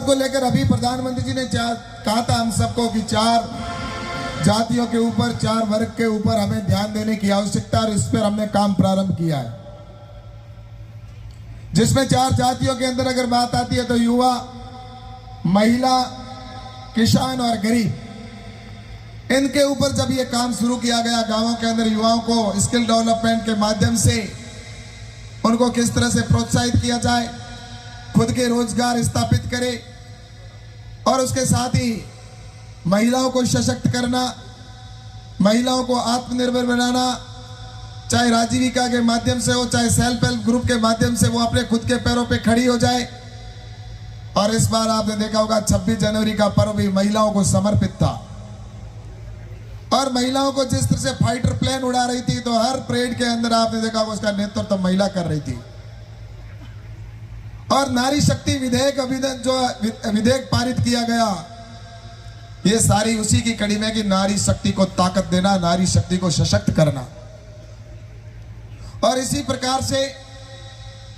को लेकर अभी प्रधानमंत्री जी ने कहा था हम सबको कि 4 जातियों के ऊपर, 4 वर्ग के ऊपर हमें ध्यान देने की आवश्यकता, और इस पर हमने काम प्रारंभ किया है। जिसमें 4 जातियों के अंदर अगर बात आती है तो युवा, महिला, किसान और गरीब, इनके ऊपर जब ये काम शुरू किया गया, गांवों के अंदर युवाओं को स्किल डेवलपमेंट के माध्यम से उनको किस तरह से प्रोत्साहित किया जाए, खुद के रोजगार स्थापित करे, और उसके साथ ही महिलाओं को सशक्त करना, महिलाओं को आत्मनिर्भर बनाना, चाहे राजीविका के माध्यम से हो, चाहे सेल्फ हेल्प ग्रुप के माध्यम से वो अपने खुद के पैरों पे खड़ी हो जाए। और इस बार आपने देखा होगा 26 जनवरी का पर्व भी महिलाओं को समर्पित था, और महिलाओं को जिस तरह से फाइटर प्लेन उड़ा रही थी, तो हर परेड के अंदर आपने देखा होगा उसका नेतृत्व तो महिला कर रही थी। और नारी शक्ति विधेयक जो विधेयक पारित किया गया, ये सारी उसी की कड़ी में कि नारी शक्ति को ताकत देना, नारी शक्ति को सशक्त करना। और इसी प्रकार से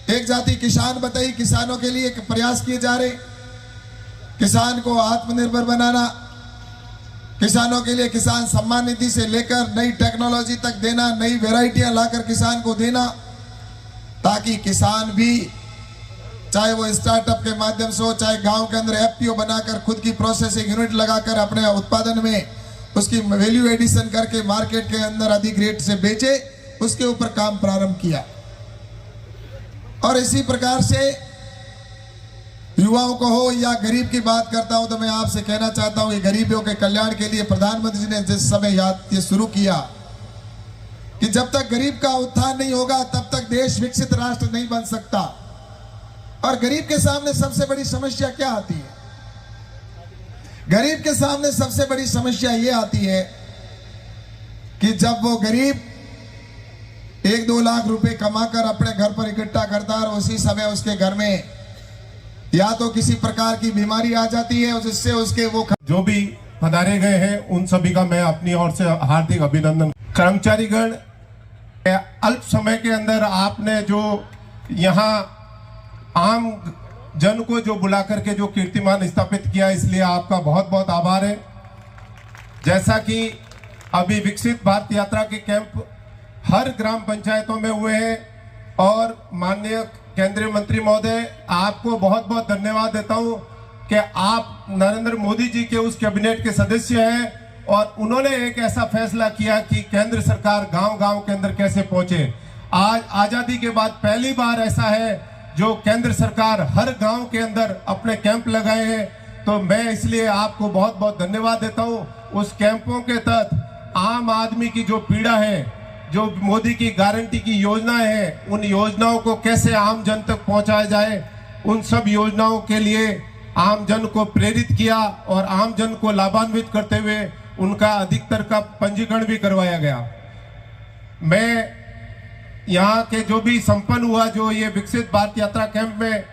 एक जाति किसान बताई, किसानों के लिए प्रयास किए जा रहे, किसान को आत्मनिर्भर बनाना, किसानों के लिए किसान सम्मान निधि से लेकर नई टेक्नोलॉजी तक देना, नई वैरायटियां लाकर किसान को देना, ताकि किसान भी चाहे वो स्टार्टअप के माध्यम से हो, चाहे गांव के अंदर एफपीओ बनाकर खुद की प्रोसेसिंग यूनिट लगाकर अपने उत्पादन में उसकी वैल्यू एडिशन करके मार्केट के अंदर अधिक रेट से बेचे, उसके ऊपर काम प्रारंभ किया। और इसी प्रकार से युवाओं को हो या गरीब की बात करता हूं, तो मैं आपसे कहना चाहता हूं कि गरीबों के कल्याण के लिए प्रधानमंत्री जी ने जिस समय ये शुरू किया कि जब तक गरीब का उत्थान नहीं होगा तब तक देश विकसित राष्ट्र नहीं बन सकता। और गरीब के सामने सबसे बड़ी समस्या क्या आती है? गरीब के सामने सबसे बड़ी समस्या यह आती है कि जब वो गरीब 1-2 लाख रुपए कमाकर अपने घर पर इकट्ठा करता है, और उसी समय उसके घर में या तो किसी प्रकार की बीमारी आ जाती है, जिससे उसके वो जो भी पधारे गए हैं उन सभी का मैं अपनी ओर से हार्दिक अभिनंदन। कर्मचारीगण, अल्प समय के अंदर आपने जो यहाँ आम जन को जो बुला करके जो कीर्तिमान स्थापित किया, इसलिए आपका बहुत बहुत आभार है। जैसा कि अभी विकसित भारत यात्रा के कैंप हर ग्राम पंचायतों में हुए हैं, और माननीय केंद्रीय मंत्री महोदय, आपको बहुत बहुत धन्यवाद देता हूं कि आप नरेंद्र मोदी जी के उस कैबिनेट के सदस्य हैं, और उन्होंने एक ऐसा फैसला किया कि केंद्र सरकार गांव-गांव के अंदर कैसे पहुंचे। आज आजादी के बाद पहली बार ऐसा है जो केंद्र सरकार हर गांव के अंदर अपने कैंप लगाए हैं, तो मैं इसलिए आपको बहुत बहुत धन्यवाद देता हूं। उस कैंपों के तहत आम आदमी की जो पीड़ा है, जो मोदी की गारंटी की योजनाएं हैं, उन योजनाओं को कैसे आम जन तक पहुंचाया जाए, उन सब योजनाओं के लिए आम जन को प्रेरित किया, और आम जन को लाभान्वित करते हुए उनका अधिकतर का पंजीकरण भी करवाया गया। मैं यहाँ के जो भी संपन्न हुआ, जो ये विकसित भारत यात्रा कैंप में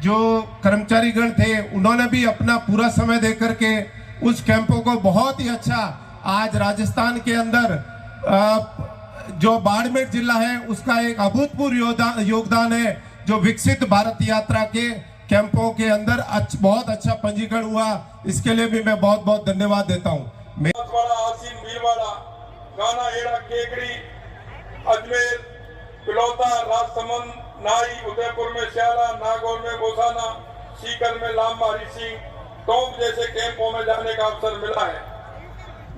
जो कर्मचारीगण थे, उन्होंने भी अपना पूरा समय दे करके उस कैंपों को बहुत ही अच्छा, आज राजस्थान के अंदर जो बाड़मेर जिला है उसका एक अभूतपूर्व योगदान है, जो विकसित भारत यात्रा के कैंपों के अंदर बहुत अच्छा पंजीकरण हुआ। इसके लिए भी मैं बहुत बहुत धन्यवाद देता हूँ। अजमेर, पिलौता, राजसमंद, नाई, उदयपुर में श्याला, नागौर में बोसाना, सीकर में लांबा, हरी सिंह, टोंक जैसे कैंपों में जाने का अवसर मिला है।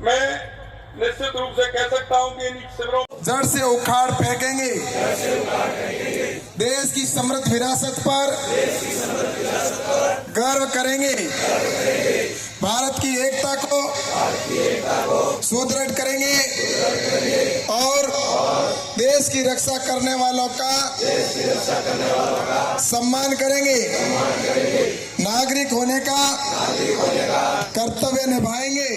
मैं निश्चित रूप से कह सकता हूं कि इन शिविरों जड़ से उखाड़ फेंकेंगे, देश की समृद्ध विरासत पर गर्व करेंगे, भारत की एकता को सुदृढ़ करेंगे, और देश की रक्षा करने वालों का सम्मान करेंगे, नागरिक होने का कर्तव्य निभाएंगे।